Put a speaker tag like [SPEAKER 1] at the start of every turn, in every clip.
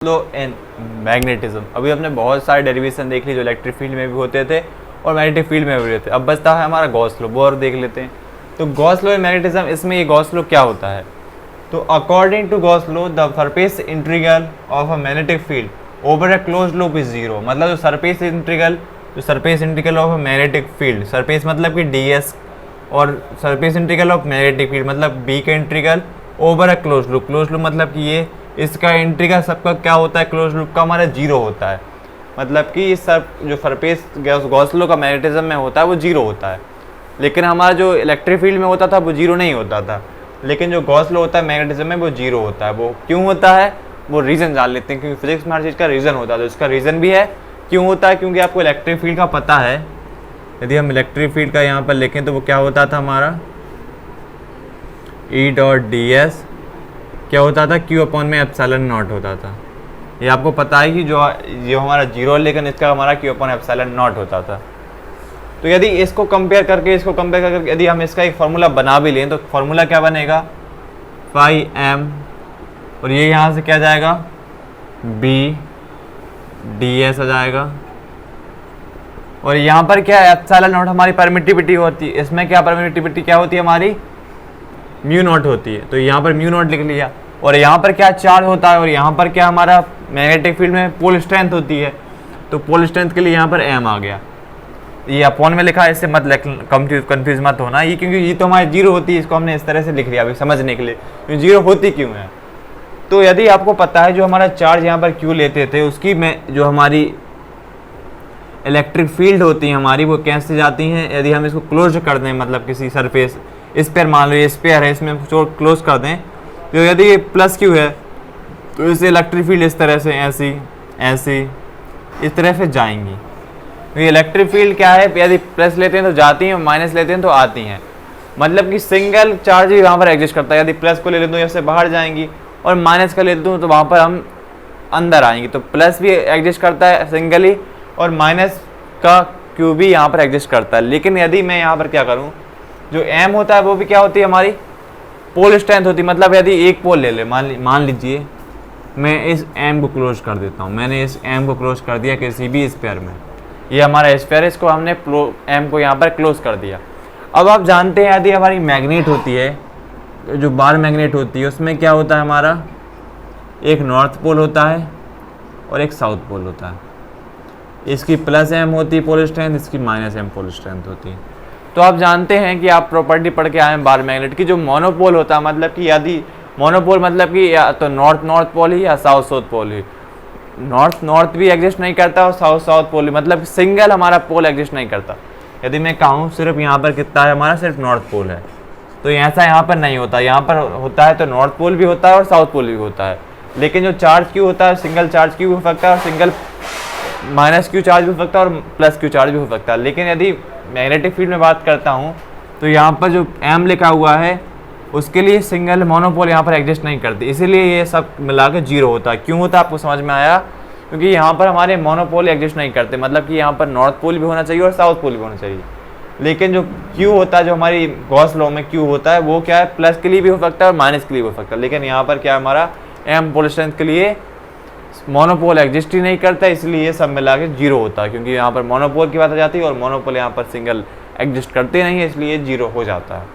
[SPEAKER 1] Low and magnetism. अभी हमने बहुत सारे डेरिवेशन देख ली जो इलेक्ट्रिक फील्ड में भी होते थे और मैग्नेटिक फील्ड में भी होते थे। अब बचता है हमारा गॉस लॉ, वो और देख लेते हैं। तो गॉस लॉ एंड मैग्नेटिज्म, इसमें ये गॉस लॉ क्या होता है? तो according to Gauss law the surface integral of a magnetic field over a close loop is zero. मतलब जो surface integral of a magnetic field, surface मतलब कि ds और surface integral of magnetic field मतलब b का integral over a close loop मतलब कि ये इसका इंटीग्रल सबका क्या होता है, क्लोज लूप का हमारा जीरो होता है। मतलब कि सब जो सरफेस गॉस लॉ का मैग्नेटिज्म में होता है वो जीरो होता है, लेकिन हमारा जो इलेक्ट्रिक फील्ड में होता था वो जीरो नहीं होता था। लेकिन जो गॉस लॉ होता है मैग्नेटिज्म में वो जीरो होता है। वो क्यों होता है वो रीज़न जान लेते हैं, क्योंकि फिजिक्स में हर चीज़ का रीज़न होता है। तो इसका रीज़न भी है क्यों होता है, क्योंकि आपको इलेक्ट्रिक फील्ड का पता है। यदि हम इलेक्ट्रिक फील्ड का यहाँ पर लिखें तो वो क्या होता था हमारा E डॉट ds क्या होता था, Q अपॉन में एप्सिलॉन नॉट होता था। ये आपको पता है कि जो हमारा जीरो है, लेकिन इसका हमारा Q अपॉन एप्सिलॉन नॉट होता था। तो यदि इसको कंपेयर करके यदि हम इसका एक फार्मूला बना भी लें तो फार्मूला क्या बनेगा, फाई m, और ये यहाँ से क्या जाएगा b ds आ जाएगा। और यहाँ पर क्या है, एप्सिलॉन नॉट हमारी परमिटिविटी होती है। इसमें क्या परमिटिविटी क्या होती है हमारी, म्यू नॉट होती है। तो यहाँ पर म्यू नॉट लिख लिया। और यहाँ पर क्या चार्ज होता है, और यहाँ पर क्या हमारा मैग्नेटिक फील्ड में पोल स्ट्रेंथ होती है। तो पोल स्ट्रेंथ के लिए यहाँ पर m आ गया। ये अपॉन में लिखा है, इससे मत कंफ्यूज मत होना। ये क्योंकि ये तो हमारी जीरो होती है, इसको हमने इस तरह से लिख लिया अभी समझने के लिए, क्योंकि जीरो होती क्यों है। तो यदि आपको पता है जो हमारा चार्ज यहाँ पर क्यों लेते थे, उसकी जो हमारी इलेक्ट्रिक फील्ड होती है हमारी वो कैसे जाती हैं। यदि हम इसको क्लोज कर दें, मतलब किसी सरफेस स्पेयर, मान लो ये स्पेयर है, इसमें क्लोज कर दें, तो यदि ये प्लस क्यू है तो इससे इलेक्ट्रिक फील्ड इस तरह से ऐसी इस तरह से जाएंगी। तो ये इलेक्ट्रिक फील्ड क्या है, यदि प्लस लेते हैं तो जाती हैं, माइनस लेते हैं तो आती हैं। मतलब कि सिंगल चार्ज ही यहाँ पर एग्जिस्ट करता है। यदि प्लस को ले लेता हूँ इससे बाहर जाएंगी, और माइनस का लेता हूँ तो वहाँ पर हम अंदर आएंगे। तो प्लस भी एग्जिस्ट करता है सिंगली, और माइनस का क्यू भी यहाँ पर एग्जिस्ट करता है। लेकिन यदि मैं यहाँ पर क्या करूँ, जो m होता है वो भी क्या होती है हमारी पोल स्ट्रेंथ होती है। मतलब यदि एक पोल ले ले, मान लीजिए मैं इस m को क्लोज कर देता हूँ, मैंने इस m को क्लोज कर दिया किसी भी स्पेयर में, ये हमारा स्पेयर है, इसको हमने m को यहाँ पर क्लोज कर दिया। अब आप जानते हैं यदि हमारी मैग्नेट होती है, जो बार मैग्नेट होती है, उसमें क्या होता है हमारा, एक नॉर्थ पोल होता है और एक साउथ पोल होता है। इसकी प्लस m होती है पोल स्ट्रेंथ, इसकी माइनस m पोल स्ट्रेंथ होती है। तो आप जानते हैं कि आप प्रॉपर्टी पढ़ के आए हैं बार मैग्नेट की, जो मोनोपोल होता है, मतलब कि यदि मोनोपोल मतलब कि या तो नॉर्थ पोल ही या साउथ पोल ही, नॉर्थ भी एग्जिस्ट नहीं करता और साउथ पोल ही, मतलब सिंगल हमारा पोल एग्जिस्ट नहीं करता। यदि मैं कहूँ सिर्फ यहाँ पर कितना है हमारा, सिर्फ नॉर्थ पोल है, तो ऐसा यहाँ पर नहीं होता। यहाँ पर होता है तो नॉर्थ पोल भी होता है और साउथ पोल भी होता है। लेकिन जो चार्ज क्यू होता है, सिंगल चार्ज क्यू हो सकता है, और सिंगल माइनस क्यू चार्ज भी हो सकता है, और प्लस क्यू चार्ज भी हो सकता है। लेकिन यदि मैग्नेटिक फील्ड में बात करता हूँ तो यहाँ पर जो m लिखा हुआ है उसके लिए सिंगल मोनोपोल यहाँ पर एग्जिस्ट नहीं करती, इसीलिए ये सब मिला के जीरो होता है। क्यों होता है आपको समझ में आया, क्योंकि यहाँ पर हमारे मोनोपोल एग्जिस्ट नहीं करते। मतलब कि यहाँ पर नॉर्थ पोल भी होना चाहिए और साउथ पोल भी होना चाहिए। लेकिन जो Q होता है, जो हमारी गॉस लॉ में Q होता है, वो क्या है, प्लस के लिए भी हो सकता है और माइनस के लिए भी हो सकता है। लेकिन यहाँ पर क्या है हमारा m पोल स्ट्रेंथ के लिए मोनोपोल एग्जिस्ट ही नहीं करता, इसलिए ये सब मिला के जीरो होता है। क्योंकि यहाँ पर मोनोपोल की बात आ जाती है और मोनोपोल यहाँ पर सिंगल एग्जिस्ट करते नहीं है, इसलिए जीरो हो जाता है।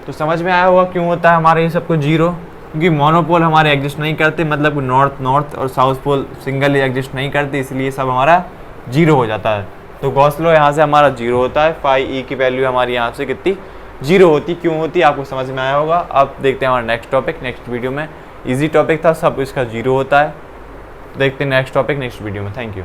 [SPEAKER 1] तो समझ में आया होगा क्यों होता है हमारे ये सब कुछ जीरो, क्योंकि मोनोपोल हमारे एग्जिस्ट नहीं करते, मतलब नॉर्थ और साउथ पोल सिंगल ही एग्जिस्ट नहीं करते, इसलिए सब हमारा जीरो हो जाता है। तो गॉस लॉ यहाँ से हमारा जीरो होता है, फाई ई की वैल्यू हमारी यहाँ से कितनी जीरो होती, क्यों होती, आपको समझ में आया होगा। अब देखते हैं हमारा नेक्स्ट टॉपिक, नेक्स्ट वीडियो में। इजी टॉपिक था, सब इसका जीरो होता है। देखते हैं नेक्स्ट टॉपिक नेक्स्ट वीडियो में। Thank you.